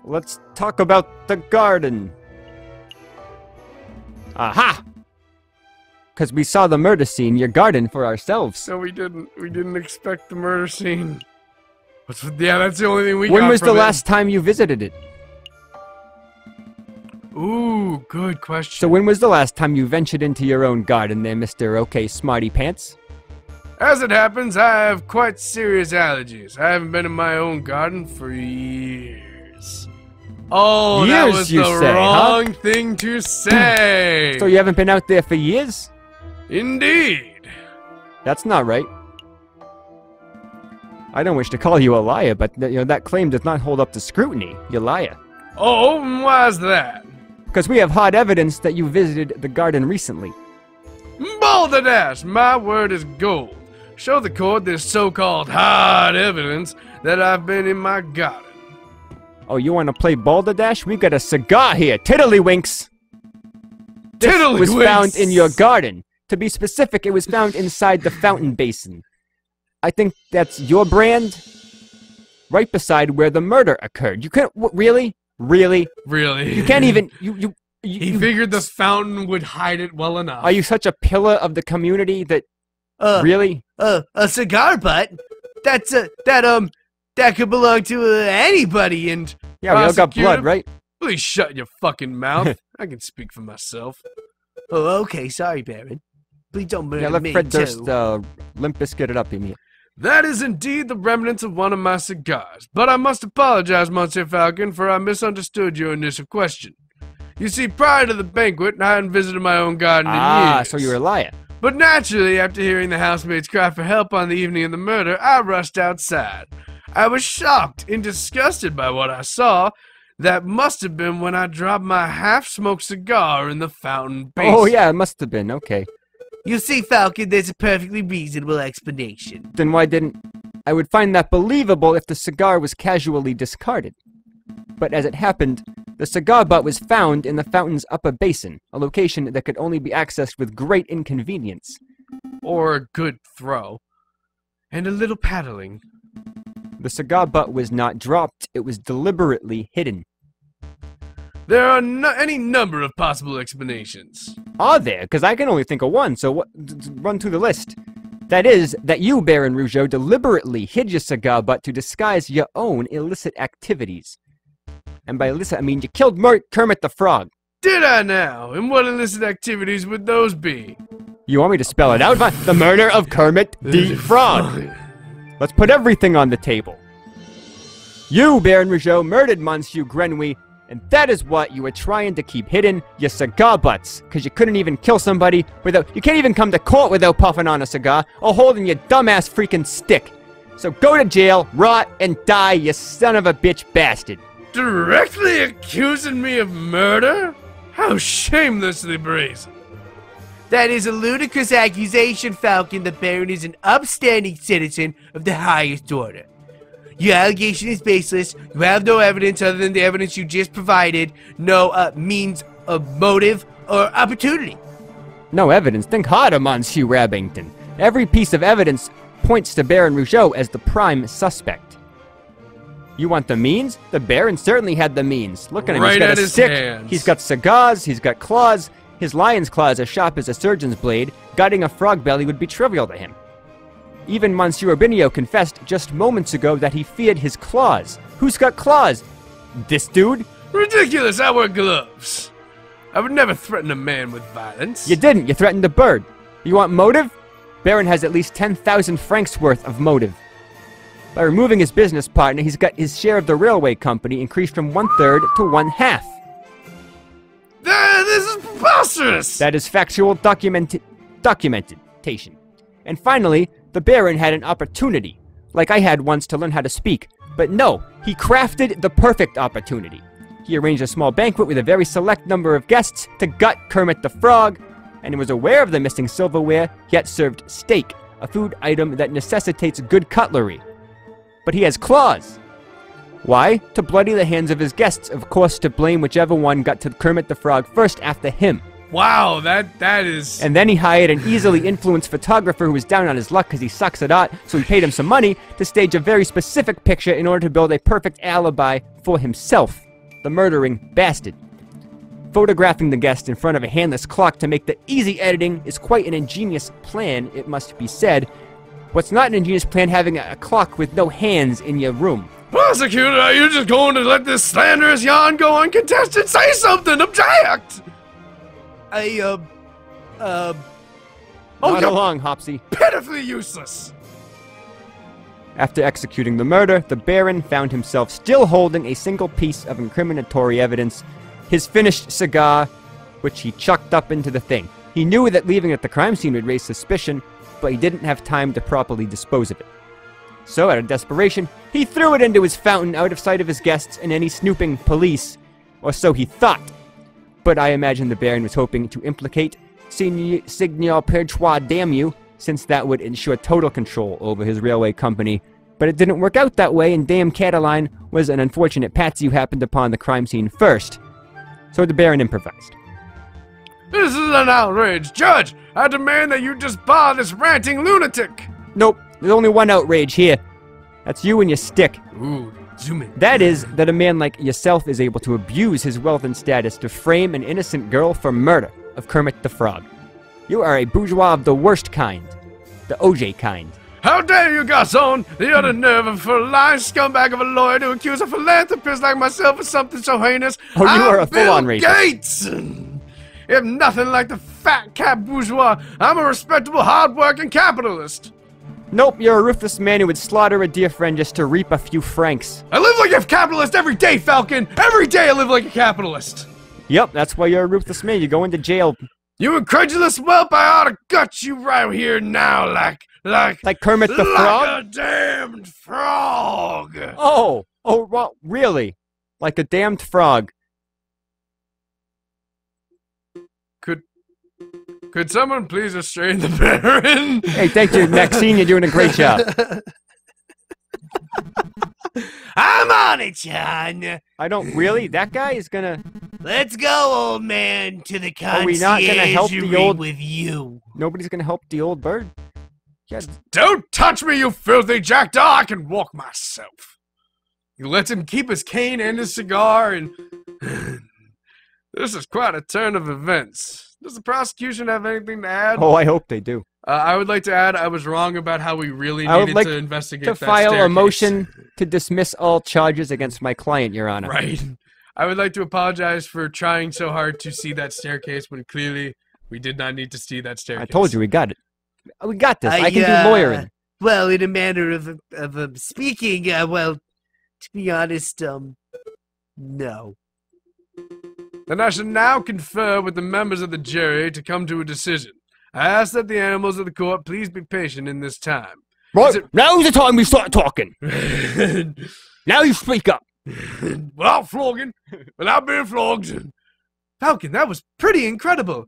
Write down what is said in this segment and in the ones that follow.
let's talk about the garden. Aha! Because we saw the murder scene, your garden, for ourselves. No, we didn't. We didn't expect the murder scene. Yeah, that's the only thing we got. When was the last time you visited it? Ooh, good question. So when was the last time you ventured into your own garden there, Mr. OK Smarty Pants? As it happens, I have quite serious allergies. I haven't been in my own garden for years. Oh, years, that was you the say, wrong thing to say. So you haven't been out there for years? Indeed. That's not right. I don't wish to call you a liar, but that claim does not hold up to scrutiny, you liar. Oh, and why's that? Because we have hard evidence that you visited the garden recently. Balderdash, my word is gold. Show the court this so-called hard evidence that I've been in my garden. Oh, you want to play balderdash? We got a cigar here, Tiddlywinks! This was found in your garden. To be specific, it was found inside the fountain basin. I think that's your brand? Right beside where the murder occurred. You can't... Really? Really? Really? You can't even... He figured the fountain would hide it well enough. Are you such a pillar of the community that... really? A cigar butt? That could belong to anybody and... Yeah, we all got blood, right? Please shut your fucking mouth. I can speak for myself. Oh, okay, sorry, Baron. Please don't murder let me, Fred too. Durst, Limp Bizkit it up, you mean? That is indeed the remnants of one of my cigars, but I must apologize, Monsieur Falcon, for I misunderstood your initial question. You see, prior to the banquet, I hadn't visited my own garden in years. Ah, so you're a liar. But naturally, after hearing the housemaid's cry for help on the evening of the murder, I rushed outside. I was shocked and disgusted by what I saw. That must have been when I dropped my half-smoked cigar in the fountain basin. Oh, yeah, it must have been. Okay. You see, Falcon, there's a perfectly reasonable explanation. Then why didn't... I would find that believable if the cigar was casually discarded. But as it happened, the cigar butt was found in the fountain's upper basin, a location that could only be accessed with great inconvenience. Or a good throw. And a little paddling. The cigar butt was not dropped, it was deliberately hidden. There are any number of possible explanations. Are there? Because I can only think of one, so run through the list. That is, that you, Baron Rougeau, deliberately hid your cigar butt to disguise your own illicit activities. And by illicit, I mean you killed Kermit the Frog. Did I now? And what illicit activities would those be? You want me to spell it out? The murder of Kermit the Frog. Let's put everything on the table. You, Baron Rougeau, murdered Monsieur Grenouille, and that is what you were trying to keep hidden, your cigar butts, because you couldn't even kill somebody without... You can't even come to court without puffing on a cigar or holding your dumbass freaking stick. So go to jail, rot, and die, you son of a bitch bastard. Directly accusing me of murder? How shamelessly brazen. That is a ludicrous accusation, Falcon. The Baron is an upstanding citizen of the highest order. Your allegation is baseless. You have no evidence other than the evidence you just provided. No means of motive or opportunity. No evidence? Think harder, Monsieur Rabbington. Every piece of evidence points to Baron Rougeau as the prime suspect. You want the means? The Baron certainly had the means. Look at him. He's got a stick. Hands. He's got cigars. He's got claws. His lion's claws are sharp as a surgeon's blade. Guiding a frog belly would be trivial to him. Even Monsieur Urbinio confessed just moments ago that he feared his claws. Who's got claws? This dude? Ridiculous, I wear gloves. I would never threaten a man with violence. You didn't. You threatened a bird. You want motive? Baron has at least 10,000 francs worth of motive. By removing his business partner, he's got his share of the railway company increased from 1/3 to 1/2. This is preposterous! That is factual documentation. And finally, the Baron had an opportunity, like I had once, to learn how to speak. But no, he crafted the perfect opportunity. He arranged a small banquet with a very select number of guests to gut Kermit the Frog, and he was aware of the missing silverware, yet served steak, a food item that necessitates good cutlery. But he has claws. Why? To bloody the hands of his guests, of course, to blame whichever one got to Kermit the Frog first after him. Wow, that is... And then he hired an easily influenced photographer who was down on his luck because he sucks at art, so he paid him some money to stage a very specific picture in order to build a perfect alibi for himself. the murdering bastard. Photographing the guest in front of a handless clock to make the easy editing is quite an ingenious plan, it must be said. What's not an ingenious plan having a clock with no hands in your room? Prosecutor, are you just going to let this slanderous yarn go uncontested? Say something! Object! Not you're along, Hopsy. pitifully useless! After executing the murder, the Baron found himself still holding a single piece of incriminatory evidence, his finished cigar, which he chucked up into the thing. He knew that leaving it at the crime scene would raise suspicion, but he didn't have time to properly dispose of it. So, out of desperation, he threw it into his fountain out of sight of his guests and any snooping police, or so he thought. But I imagine the Baron was hoping to implicate Signor Perchois damn you, since that would ensure total control over his railway company. But it didn't work out that way, and Dame Cataline was an unfortunate patsy who happened upon the crime scene first. So the Baron improvised. This is an outrage! Judge, I demand that you disbar this ranting lunatic! Nope, there's only one outrage here. That's you and your stick. Ooh, zoom in. That is, that a man like yourself is able to abuse his wealth and status to frame an innocent girl for murder of Kermit the Frog. You are a bourgeois of the worst kind. The OJ kind. How dare you, garçon! The utter nerve of a Feline scumbag of a lawyer to accuse a philanthropist like myself of something so heinous! Oh, you are a Bill full-on racist. Gates! If nothing like the fat cat bourgeois, I'm a respectable, hard-working capitalist! Nope, you're a ruthless man who would slaughter a dear friend just to reap a few francs. I live like a capitalist every day, Falcon! Every day I live like a capitalist! Yep, that's why you're a ruthless man. You go into jail. You incredulous whelp, I ought to gut you right here now, like Kermit the Frog? Like a damned frog! Oh, well, really? Like a damned frog. Could someone please restrain the Baron? Hey, thank you, Maxine. You're doing a great job. I'm on it, John. I don't really. That guy is gonna. Let's go, old man, to the Are we not gonna help the conciergerie old- with you. Nobody's gonna help the old bird. Yeah, Don't touch me, you filthy jackdaw! I can walk myself. You let him keep his cane and his cigar, and this is quite a turn of events. Does the prosecution have anything to add? oh, I hope they do. I would like to add I was wrong about how we really I would needed like to investigate To that file a staircase. motion to dismiss all charges against my client, Your Honor. Right. I would like to apologize for trying so hard to see that staircase when clearly we did not need to see that staircase. I told you we got it. We got this. I can do lawyering. Well, in a manner of speaking, well, to be honest, no. Then I shall now confer with the members of the jury to come to a decision. I ask that the animals of the court please be patient in this time. Right, now's the time we start talking. Now you speak up. Without flogging, without being flogged. Falcon, that was pretty incredible.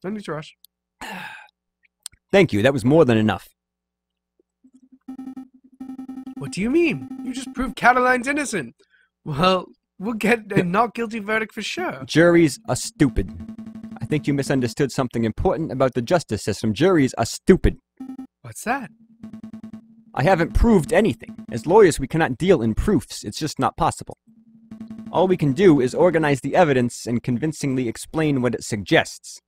No need to rush. Thank you. That was more than enough. What do you mean? You just proved Cataline's innocent. Well, we'll get a not guilty verdict for sure. Juries are stupid. I think you misunderstood something important about the justice system. Juries are stupid. What's that? I haven't proved anything. As lawyers, we cannot deal in proofs. It's just not possible. All we can do is organize the evidence and convincingly explain what it suggests.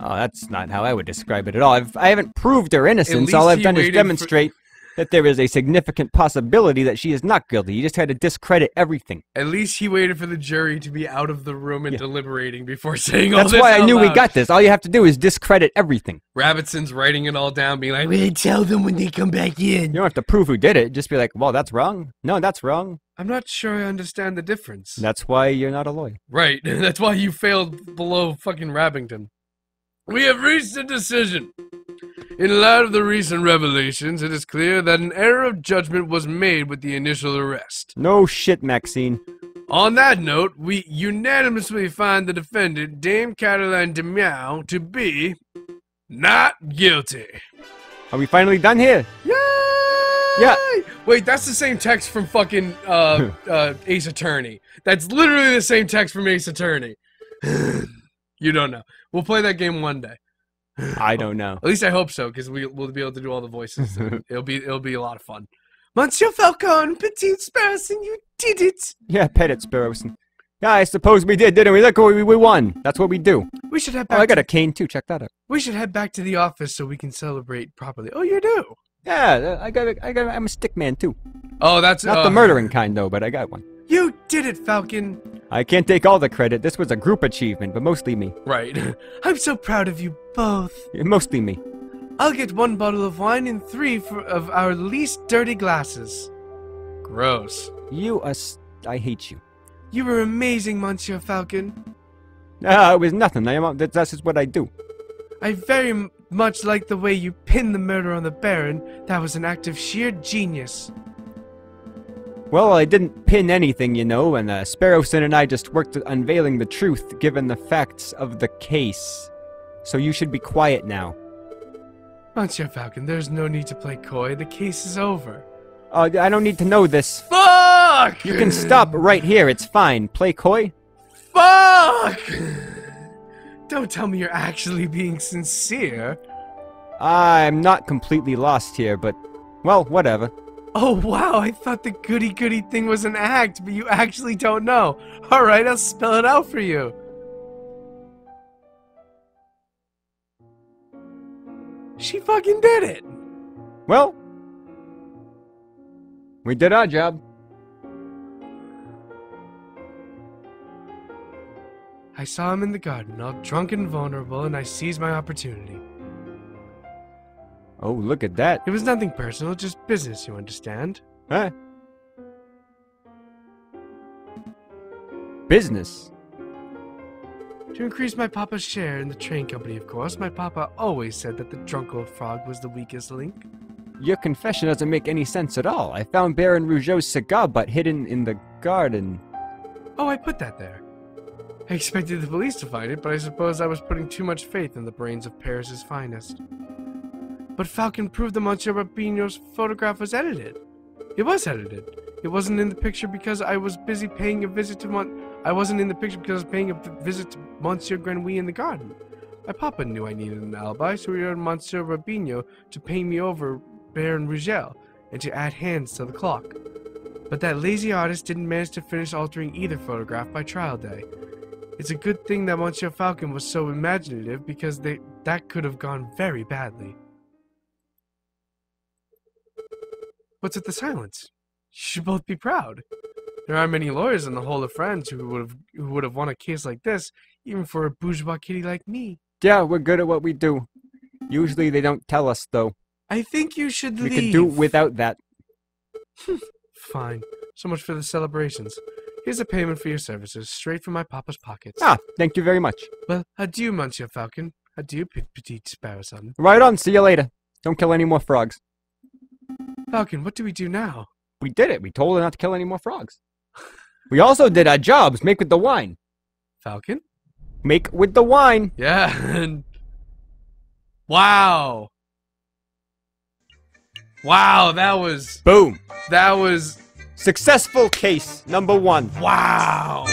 Oh, that's not how I would describe it at all. I haven't proved her innocence. least All I've he done is waited demonstrate that there is a significant possibility that she is not guilty. You just had to discredit everything. At least he waited for the jury to be out of the room and Yeah. deliberating before saying all That's this why I out knew we loud. got this. All you have to do is discredit everything. Rabbidson's writing it all down, being like, I'm gonna tell them when they come back in. You don't have to prove who did it. Just be like, well, that's wrong. No, that's wrong. I'm not sure I understand the difference. That's why you're not a lawyer. Right, that's why you failed below fucking Rabbington. We have reached a decision. In light of the recent revelations, it is clear that an error of judgment was made with the initial arrest. No shit, Maxine. On that note, we unanimously find the defendant, Dame Cataline de Meow, to be not guilty. Are we finally done here? Yay! Yeah. Wait, that's the same text from fucking Ace Attorney. That's literally the same text from Ace Attorney. You don't know. We'll play that game one day. I don't know. At least I hope so, because we'll be able to do all the voices. It'll be a lot of fun. Monsieur Falcon, Petit Sparrowson, you did it! Yeah, pet it, Sparrowson. Yeah, I suppose we did, didn't we? Look, we won. That's what we do. We should head Oh, back. I got a cane too. Check that out. We should head back to the office so we can celebrate properly. Oh, you do? Yeah, I'm a stick man too. Oh, that's Not the murdering kind though, but I got one. You did it, Falcon. I can't take all the credit. This was a group achievement, but mostly me. Right. I'm so proud of you both. Mostly me. I'll get 1 bottle of wine and 3 of our least dirty glasses. Gross. I hate you. You were amazing, Monsieur Falcon. It was nothing. That's just what I do. I very much like the way you pinned the murder on the Baron. That was an act of sheer genius. Well, I didn't pin anything, you know, and Sparrowson and I just worked at unveiling the truth given the facts of the case. So you should be quiet now. Monsieur Falcon, there's no need to play coy. The case is over. I don't need to know this. Fuck! You can stop right here. It's fine. Play coy? Fuck! Don't tell me you're actually being sincere. I'm not completely lost here, but, well, whatever. Oh, wow, I thought the goody-goody thing was an act, but you actually don't know. Alright, I'll spell it out for you. She fucking did it! Well, we did our job. I saw him in the garden, all drunk and vulnerable, and I seized my opportunity. Oh, look at that. It was nothing personal, just business, you understand? Huh? Business? To increase my papa's share in the train company, of course. My papa always said that the drunk old frog was the weakest link. Your confession doesn't make any sense at all. I found Baron Rougeau's cigar butt hidden in the garden. Oh, I put that there. I expected the police to find it, but I suppose I was putting too much faith in the brains of Paris's finest. But Falcon proved that Monsieur Rapino's photograph was edited. It was edited. It wasn't in the picture because I was busy paying a visit to I wasn't in the picture because I was paying a visit to Monsieur Grenouille in the garden. My papa knew I needed an alibi, so he ordered Monsieur Rapino to pay me over Baron Rougel and to add hands to the clock. But that lazy artist didn't manage to finish altering either photograph by trial day. It's a good thing that Monsieur Falcon was so imaginative because that could have gone very badly. What's with the silence? You should both be proud. There aren't many lawyers in the whole of France who would have won a case like this, even for a bourgeois kitty like me. Yeah, we're good at what we do. Usually they don't tell us, though. I think you should leave. We could do without that. Fine. So much for the celebrations. Here's a payment for your services, straight from my papa's pockets. Ah, thank you very much. Well, adieu, Monsieur Falcon. Adieu, Petit Sparrowson. Right on, see you later. Don't kill any more frogs. Falcon, what do we do now? We did it. We told her not to kill any more frogs. We also did our jobs. Make with the wine. Falcon? Make with the wine. Yeah, and... Wow. Wow, that was... Boom. That was... Successful case number 1. Wow.